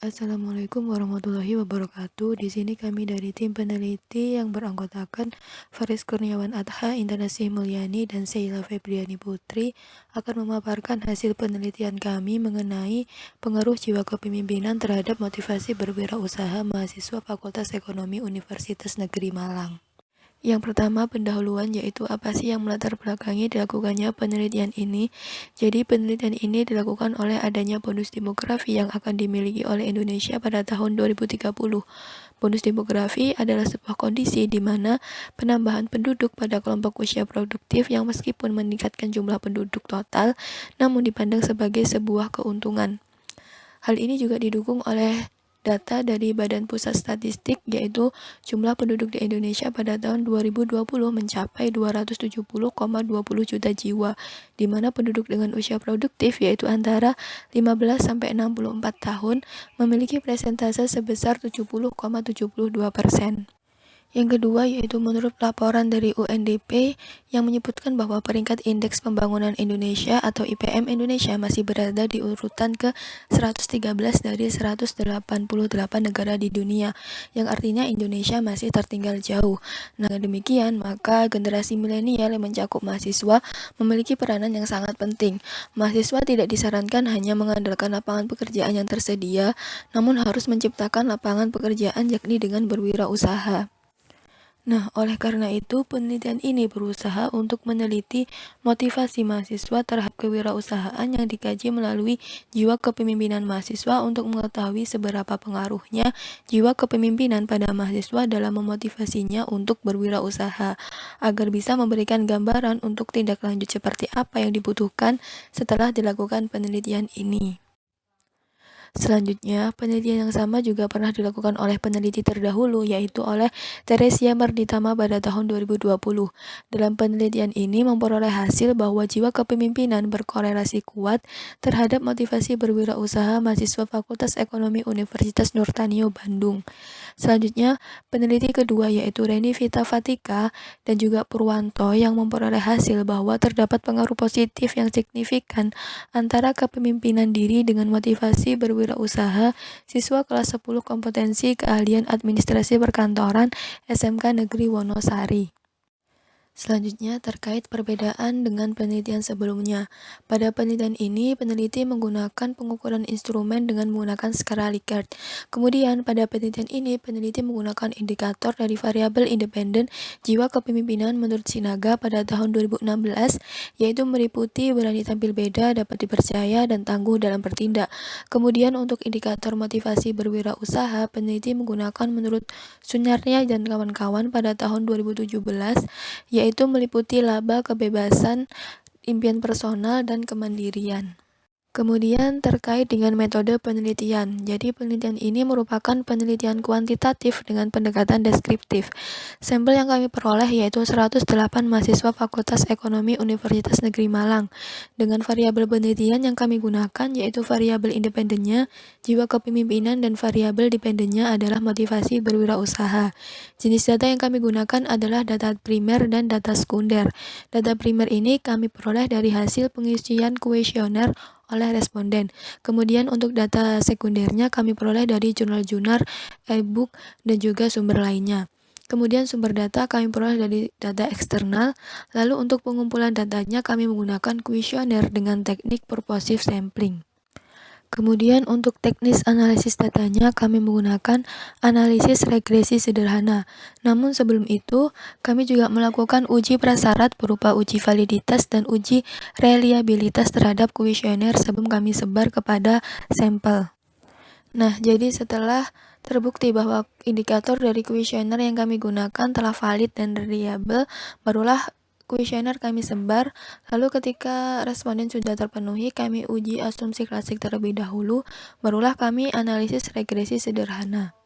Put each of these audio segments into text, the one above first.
Assalamualaikum warahmatullahi wabarakatuh. Di sini kami dari tim peneliti yang beranggotakan Faris Kurniawan Adha, Intanasi Mulyani, dan Sheila Febriani Putri akan memaparkan hasil penelitian kami mengenai pengaruh jiwa kepemimpinan terhadap motivasi berwirausaha mahasiswa Fakultas Ekonomi Universitas Negeri Malang. Yang pertama, pendahuluan, yaitu apa sih yang melatar belakangi dilakukannya penelitian ini. Jadi, penelitian ini dilakukan oleh adanya bonus demografi yang akan dimiliki oleh Indonesia pada tahun 2030. Bonus demografi adalah sebuah kondisi di mana penambahan penduduk pada kelompok usia produktif yang meskipun meningkatkan jumlah penduduk total, namun dipandang sebagai sebuah keuntungan. Hal ini juga didukung oleh data dari Badan Pusat Statistik, yaitu jumlah penduduk di Indonesia pada tahun 2020 mencapai 270,20 juta jiwa, di mana penduduk dengan usia produktif, yaitu antara 15-64 tahun, memiliki persentase sebesar 70,72%. Yang kedua yaitu menurut laporan dari UNDP yang menyebutkan bahwa peringkat Indeks Pembangunan Indonesia atau IPM Indonesia masih berada di urutan ke 113 dari 188 negara di dunia, yang artinya Indonesia masih tertinggal jauh. Nah, demikian maka generasi milenial yang mencakup mahasiswa memiliki peranan yang sangat penting. Mahasiswa tidak disarankan hanya mengandalkan lapangan pekerjaan yang tersedia, namun harus menciptakan lapangan pekerjaan yakni dengan berwirausaha. Nah, oleh karena itu, penelitian ini berusaha untuk meneliti motivasi mahasiswa terhadap kewirausahaan yang dikaji melalui jiwa kepemimpinan mahasiswa untuk mengetahui seberapa pengaruhnya jiwa kepemimpinan pada mahasiswa dalam memotivasinya untuk berwirausaha, agar bisa memberikan gambaran untuk tindak lanjut seperti apa yang dibutuhkan setelah dilakukan penelitian ini. Selanjutnya, penelitian yang sama juga pernah dilakukan oleh peneliti terdahulu, yaitu oleh Teresia Marditama pada tahun 2020. Dalam penelitian ini memperoleh hasil bahwa jiwa kepemimpinan berkorelasi kuat terhadap motivasi berwirausaha mahasiswa Fakultas Ekonomi Universitas Nurtanio Bandung. Selanjutnya, peneliti kedua yaitu Reni Vita Fatika dan juga Purwanto yang memperoleh hasil bahwa terdapat pengaruh positif yang signifikan antara kepemimpinan diri dengan motivasi berwirausaha siswa kelas 10 kompetensi keahlian administrasi perkantoran SMK Negeri Wonosari. Selanjutnya, terkait perbedaan dengan penelitian sebelumnya. Pada penelitian ini, peneliti menggunakan pengukuran instrumen dengan menggunakan skala Likert. Kemudian, pada penelitian ini, peneliti menggunakan indikator dari variabel independen jiwa kepemimpinan menurut Sinaga pada tahun 2016, yaitu meliputi berani tampil beda, dapat dipercaya, dan tangguh dalam bertindak. Kemudian, untuk indikator motivasi berwirausaha, peneliti menggunakan menurut Sunyarnya dan kawan-kawan pada tahun 2017, yaitu meliputi laba, kebebasan, impian personal, dan kemandirian. Kemudian terkait dengan metode penelitian. Jadi penelitian ini merupakan penelitian kuantitatif dengan pendekatan deskriptif. Sampel yang kami peroleh yaitu 108 mahasiswa Fakultas Ekonomi Universitas Negeri Malang. Dengan variabel penelitian yang kami gunakan yaitu variabel independennya, jiwa kepemimpinan, dan variabel dependennya adalah motivasi berwirausaha. Jenis data yang kami gunakan adalah data primer dan data sekunder. Data primer ini kami peroleh dari hasil pengisian kuesioner oleh responden. Kemudian untuk data sekundernya kami peroleh dari jurnal-jurnal, e-book, dan juga sumber lainnya. Kemudian sumber data kami peroleh dari data eksternal. Lalu untuk pengumpulan datanya kami menggunakan kuesioner dengan teknik purposive sampling. Kemudian untuk teknis analisis datanya kami menggunakan analisis regresi sederhana. Namun sebelum itu, kami juga melakukan uji prasyarat berupa uji validitas dan uji reliabilitas terhadap kuesioner sebelum kami sebar kepada sampel. Nah, jadi setelah terbukti bahwa indikator dari kuesioner yang kami gunakan telah valid dan reliable, barulah kuesioner kami sebar. Lalu ketika responden sudah terpenuhi, kami uji asumsi klasik terlebih dahulu, barulah kami analisis regresi sederhana.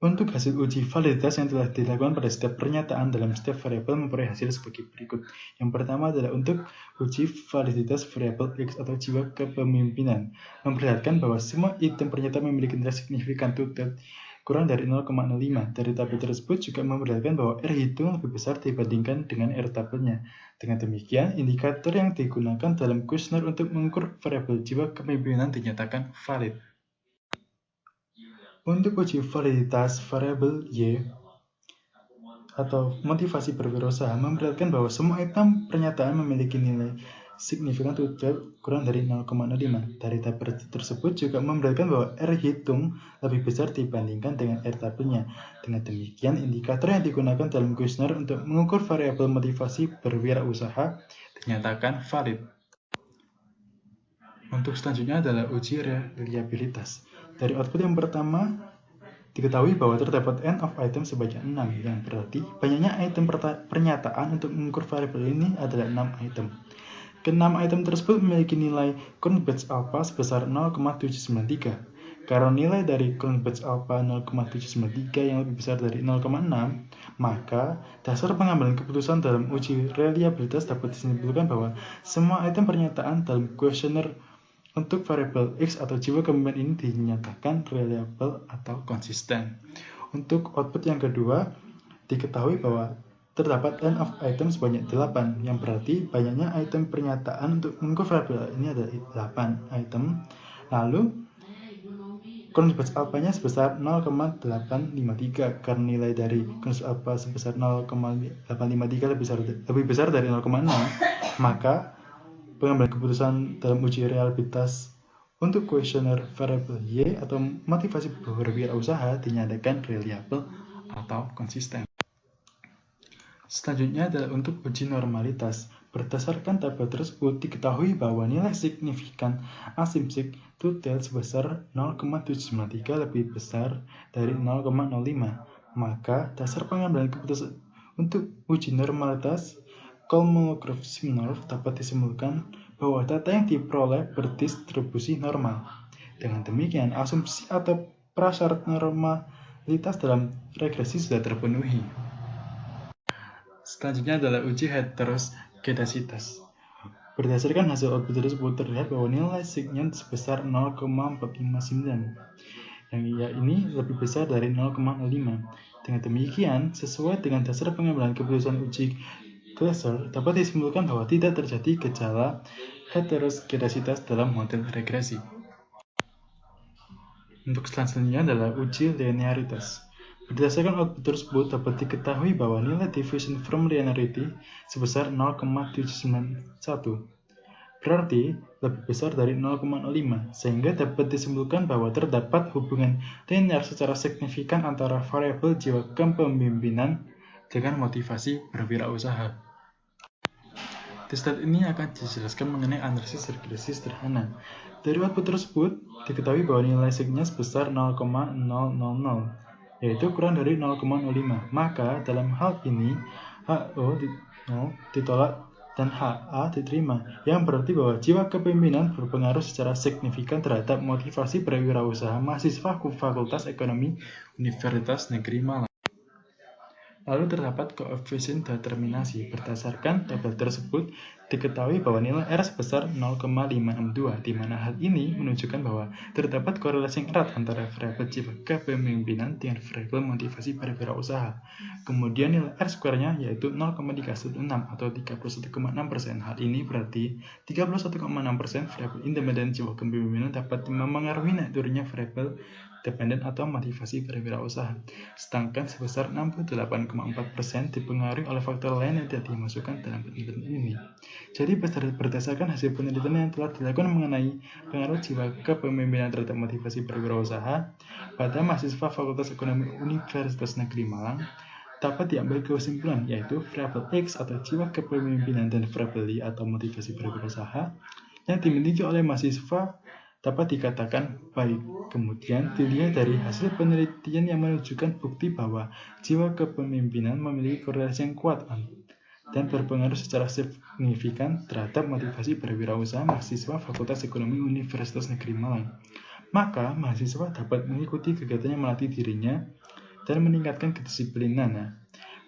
Untuk hasil uji validitas yang telah dilakukan pada setiap pernyataan dalam setiap variabel memperoleh hasil sebagai berikut. Yang pertama adalah untuk uji validitas variabel X atau jiwa kepemimpinan. Memperlihatkan bahwa semua item pernyataan memiliki nilai signifikan two-thirds kurang dari 0,05. Dari tabel tersebut juga memperlihatkan bahwa R hitung lebih besar dibandingkan dengan R tabelnya. Dengan demikian, indikator yang digunakan dalam kuesioner untuk mengukur variabel jiwa kepemimpinan dinyatakan valid. Untuk uji validitas variabel Y atau motivasi berwirausaha memperlihatkan bahwa semua item pernyataan memiliki nilai signifikan total kurang dari 0,05. Dari tabel tersebut juga memperlihatkan bahwa R hitung lebih besar dibandingkan dengan R tabelnya. Dengan demikian, indikator yang digunakan dalam kuesioner untuk mengukur variabel motivasi berwirausaha dinyatakan valid. Untuk selanjutnya adalah uji reliabilitas. Dari output yang pertama, diketahui bahwa terdapat n of item sebanyak 6, yang berarti banyaknya item pernyataan untuk mengukur variabel ini adalah 6 item. Ke-6 item tersebut memiliki nilai count batch alpha sebesar 0,793. Karena nilai dari count batch alpha 0,793 yang lebih besar dari 0,6, maka dasar pengambilan keputusan dalam uji reliabilitas dapat disimpulkan bahwa semua item pernyataan dalam kuesioner untuk variabel X atau jiwa kepemimpinan ini dinyatakan reliable atau konsisten. Untuk output yang kedua, diketahui bahwa terdapat n of item sebanyak 8, yang berarti banyaknya item pernyataan untuk mengukur variabel ini adalah 8 item. Lalu, count batch alpha-nya sebesar 0,853, karena nilai dari count alpha sebesar 0,853 lebih besar dari 0,6, maka pengambilan keputusan dalam uji reliabilitas untuk kuesioner variabel Y atau motivasi berwirausaha dinyatakan reliable atau konsisten. Selanjutnya adalah untuk uji normalitas. Berdasarkan tabel tersebut, diketahui bahwa nilai signifikan asimsik total sebesar 0,793 lebih besar dari 0,05. Maka dasar pengambilan keputusan untuk uji normalitas Kolmogorov-Smirnov dapat disimpulkan bahwa data yang diperoleh berdistribusi normal. Dengan demikian, asumsi atau prasyarat normalitas dalam regresi sudah terpenuhi. Selanjutnya adalah uji heteroskedasitas. Berdasarkan hasil output tersebut, terlihat bahwa nilai signya sebesar 0,459, yang ini lebih besar dari 0,05. Dengan demikian, sesuai dengan dasar pengambilan keputusan uji Glaser, dapat disimpulkan bahwa tidak terjadi gejala heteroskedasitas dalam model regresi. Untuk selanjutnya adalah uji linearitas. Berdasarkan output tersebut, dapat diketahui bahwa nilai deviation from linearity sebesar 0,791, berarti lebih besar dari 0,05, sehingga dapat disimpulkan bahwa terdapat hubungan linear secara signifikan antara variabel jiwa kepemimpinan dengan motivasi berwirausaha. Di slide ini akan dijelaskan mengenai analisis regresi sederhana. Dari output tersebut, diketahui bahwa nilai signya sebesar 0,000, yaitu kurang dari 0,05. Maka dalam hal ini, HO ditolak dan HA diterima, yang berarti bahwa jiwa kepemimpinan berpengaruh secara signifikan terhadap motivasi berwirausaha mahasiswa Fakultas Ekonomi Universitas Negeri Malang. Lalu terdapat koefisien determinasi. Berdasarkan tabel tersebut, diketahui bahwa nilai R sebesar 0,562, di mana hal ini menunjukkan bahwa terdapat korelasi yang erat antara variabel jiwa kepemimpinan dengan variabel motivasi berwirausaha. Kemudian nilai R square-nya yaitu 0,316 atau 31,6%. Hal ini berarti 31,6% variabel independen jiwa kepemimpinan dapat memengaruhi naik turunnya variabel dependen atau motivasi berwirausaha, sedangkan sebesar 68,4% dipengaruhi oleh faktor lain yang tidak dimasukkan dalam penelitian ini. Jadi berdasarkan hasil penelitian yang telah dilakukan mengenai pengaruh jiwa kepemimpinan terhadap motivasi berwirausaha pada mahasiswa Fakultas Ekonomi Universitas Negeri Malang, dapat diambil kesimpulan, yaitu variabel X atau jiwa kepemimpinan dan variabel Y atau motivasi berwirausaha yang dimiliki oleh mahasiswa dapat dikatakan baik. Kemudian dilihat dari hasil penelitian yang menunjukkan bukti bahwa jiwa kepemimpinan memiliki korelasi yang kuat dan berpengaruh secara signifikan terhadap motivasi berwirausaha mahasiswa Fakultas Ekonomi Universitas Negeri Malang. Maka mahasiswa dapat mengikuti kegiatan yang melatih dirinya dan meningkatkan kedisiplinan,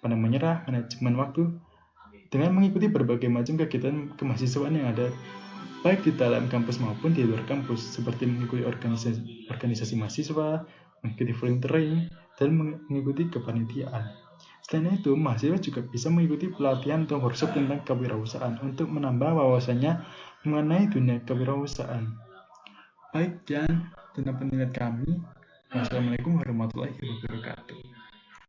pandang menyerah, manajemen waktu, dengan mengikuti berbagai macam kegiatan kemahasiswaan yang ada baik di dalam kampus maupun di luar kampus, seperti mengikuti organisasi mahasiswa, mengikuti volunteering, dan mengikuti kepanitiaan. Selain itu, mahasiswa juga bisa mengikuti pelatihan atau workshop tentang kewirausahaan untuk menambah wawasannya mengenai dunia kewirausahaan. Baik, dan tentang penilaian kami, Assalamualaikum warahmatullahi wabarakatuh.